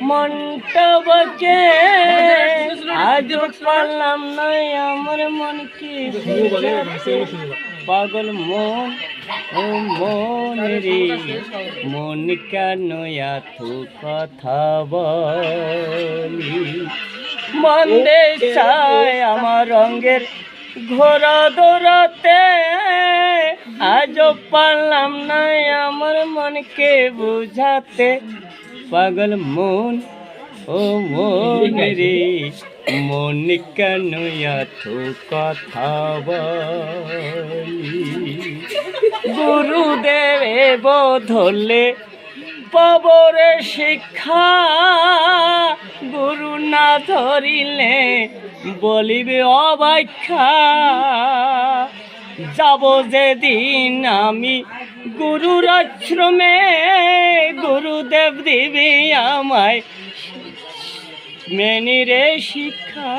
মনটা বাজে আজ পারলাম না আমার মনকে বোঝাতে। পাগল মন ও মন রে মন কেন এত কথা বলি। মন দেশায় আমার রঙের ঘোরা দৌড়াতে আজও পারলাম না আমার মনকে বুঝাতে। পাগল মন ও মন রে মন কেন এত কথা বলি। গুরুদেবে বধলে পাবরে শিক্ষা গুরু না ধরিলে বলিবে অবাখ্যা। যাব যেদিন আমি গুরুর আশ্রমে গুরুদেব দিবি আমায় মেনি রে শিক্ষা।